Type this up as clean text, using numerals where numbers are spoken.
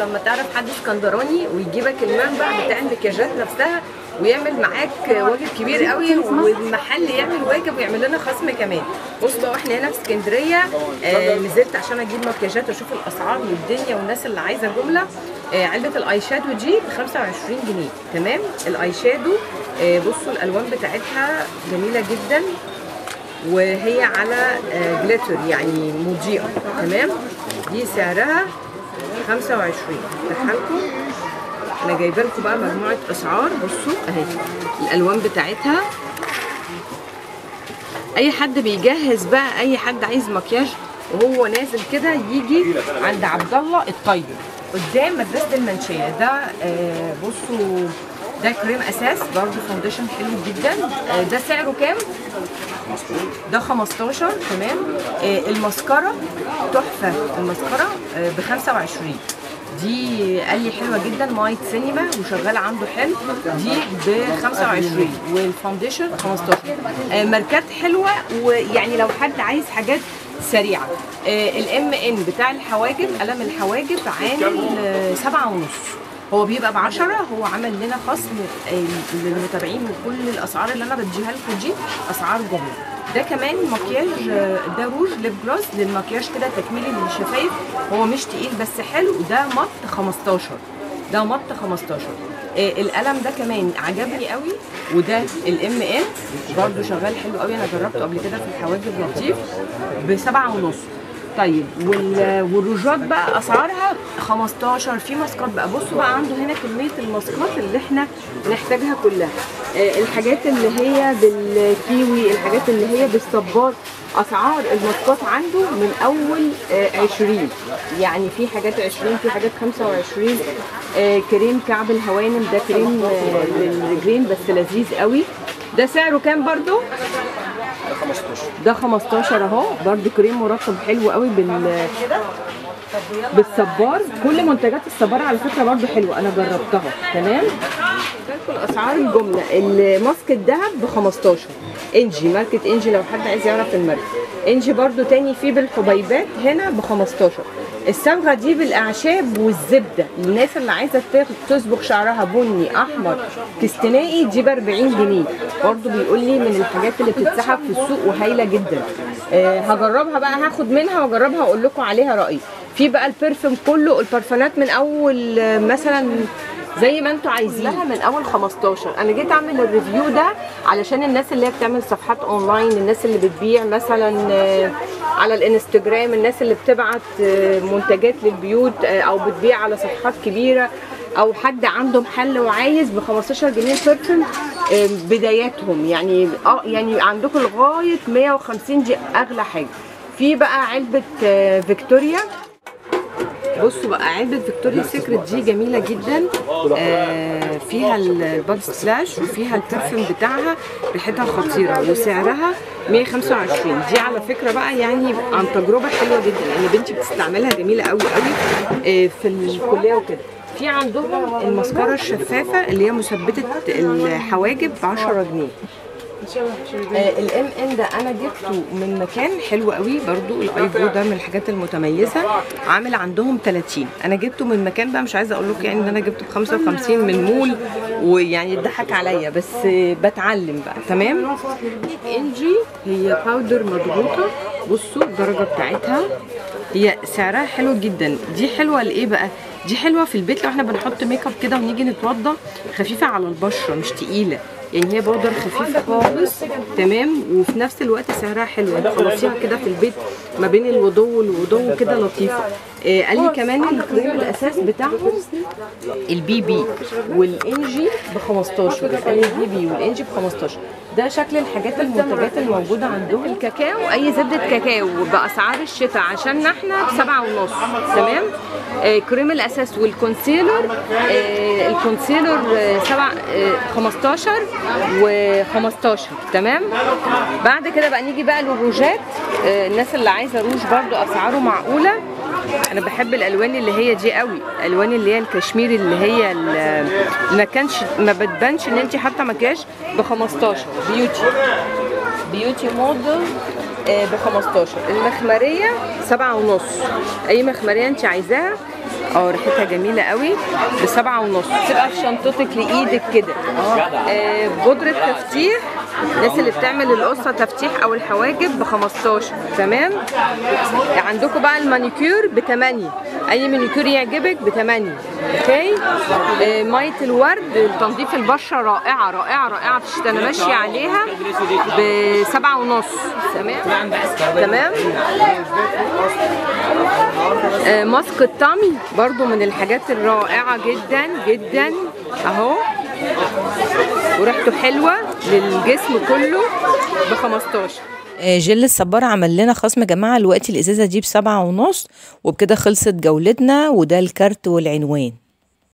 لما تعرف حد اسكندراني ويجيبك المنبع بتاع المكياجات نفسها ويعمل معاك واجب كبير قوي، والمحل يعمل واجب ويعمل لنا خصم كمان. بص بقى احنا هنا في اسكندريه، نزلت عشان اجيب مكياجات واشوف الاسعار والدنيا والناس اللي عايزه جمله. علبه الاي شادو دي ب 25 جنيه. تمام. الاي شادو بصوا الالوان بتاعتها جميله جدا، وهي على جليتر يعني مضيئه. تمام. دي سعرها 25. هفتحها لكم. انا جايبه لكم بقى مجموعه اسعار. بصوا اهي الالوان بتاعتها. اي حد بيجهز بقى، اي حد عايز مكياج وهو نازل كده يجي عند عبد الله الطيب قدام مدرسه المنشيه. ده بصوا ده كريم اساس برضه فاونديشن حلو جدا. ده سعره كام؟ ده 15. تمام. الماسكارا تحفه، الماسكارا ب 25. دي قال لي حلوه جدا، مايت سينما وشغاله عنده حلو. دي ب 25 والفاونديشن 15. ماركات حلوه، ويعني لو حد عايز حاجات سريعه. الام ان بتاع الحواجب، قلم الحواجب عامل 7.5. هو بيبقى ب10. هو عمل لنا خصم للمتابعين، وكل الاسعار اللي انا بديها لكم دي اسعار جمله. ده كمان مكياج، ده روج ليب جلوس للمكياج كده تكميلي للشفايف. هو مش تقيل بس حلو. ده مط 15. ده مط 15. القلم ده كمان عجبني قوي، وده الام ان برده شغال حلو قوي. انا جربته قبل كده في الحواجب لطيف ب 7.5. طيب والروجات بقى اسعارها 15. في ماسكات بقى. بصوا بقى عنده هنا كميه الماسكات اللي احنا نحتاجها كلها. الحاجات اللي هي بالكيوي، الحاجات اللي هي بالصبار. اسعار الماسكات عنده من اول 20. يعني في حاجات 20، في حاجات 25. كريم كعب الهوانم ده كريم للرجلين بس لذيذ قوي. ده سعره كام برضو؟ ده 15 اهو. برضو كريم مرطب حلو قوي بالصبار. كل منتجات الصبار على فكره برضو حلوه، انا جربتها. تمام. الاسعار الجمله. الماسك الذهب ب 15. انجي، ماركه انجي لو حد عايز يعرف الماركه. انجي برضو تاني في بالحبيبات هنا ب 15. الصبغه دي بالاعشاب والزبده، الناس اللي عايزه تصبغ شعرها بني احمر كستنائي دي ب 40 جنيه. برضو بيقول لي من الحاجات اللي بتتسحب في السوق وهايله جدا. هجربها بقى، هاخد منها واجربها واقول لكم عليها رايي. في بقى البرفيوم كله، البرفانات من اول مثلا زي ما انتوا عايزين لها من اول 15. انا جيت اعمل الريفيو ده علشان الناس اللي هي بتعمل صفحات اونلاين، الناس اللي بتبيع مثلا على الانستجرام، الناس اللي بتبعت منتجات للبيوت او بتبيع على صفحات كبيره، او حد عنده محل وعايز ب 15 جنيه برفيوم بداياتهم. يعني يعني عندكم لغايه 150 دي اغلى حاجه. في بقى علبه فيكتوريا. بصوا بقى علبة فيكتوريا سيكريت دي جميلة جدا. فيها الباد سلاش وفيها البرفيوم بتاعها، ريحتها خطيرة وسعرها 125. دي على فكرة بقى يعني عن تجربة حلوة جدا، يعني بنتي بتستعملها جميلة قوي قوي في الكلية وكده. في عندهم المسكرة الشفافة اللي هي مثبتة الحواجب ب 10 جنيه. الام ان ده انا جبته من مكان حلو قوي برضو. الايفو ده من الحاجات المتميزه، عامل عندهم 30. انا جبته من مكان بقى مش عايزه اقول لكم يعني ان انا جبته ب 55 من مول، ويعني اتضحك عليا بس بتعلم بقى. تمام. انجي هي باودر مضغوطه. بصوا الدرجه بتاعتها، هي سعرها حلو جدا. دي حلوه لايه بقى؟ دي حلوه في البيت لو احنا بنحط ميك اب كده ونيجي نتوضى، خفيفه على البشره مش تقيله. يعني هي بودر خفيف خالص. تمام. وفي نفس الوقت سعرها حلو، تخلصيها كده في البيت ما بين الوضوء والوضوء كده لطيفه. قال لي كمان الكريم الاساس بتاعهم البي بي والانجي ب 15. قال لي البي بي والانجي ب 15. ده شكل الحاجات المنتجات الموجوده عندهم. الكاكاو، اي زبده كاكاو باسعار الشتاء عشان احنا ب 7.5. تمام. كريم الاساس والكونسيلر، الكونسيلر 15 و15. تمام. بعد كده بقى نيجي بقى للروجات. الناس اللي عايزه روج برضو اسعاره معقوله. انا بحب الالوان اللي هي دي قوي، الالوان اللي هي الكشميري اللي هي ما بتبانش ان انت حاطه مكياج ب 15. بيوتي موديل ب 15. المخمريه 7.5. اي مخمريه انت عايزاها ريحتها جميله قوي ب7.5. تبقى في شنطتك لايدك كده. بودره تفتيح الناس اللي بتعمل القصه تفتيح او الحواجب ب15. تمام. عندكم بقى المانيكير ب8. اي مانيكير يعجبك ب8. اوكي. ميه الورد لتنظيف البشره رائعه رائعه رائعه في الشتاء، انا ماشيه عليها ب7.5. تمام تمام. ماسك الطمي برضو من الحاجات الرائعه جدا جدا اهو، وريحته حلوه للجسم كله ب15. جل الصبار عمل لنا خصم يا جماعه، دلوقتي الازازه دي ب7.5. وبكده خلصت جولتنا، وده الكارت والعنوان.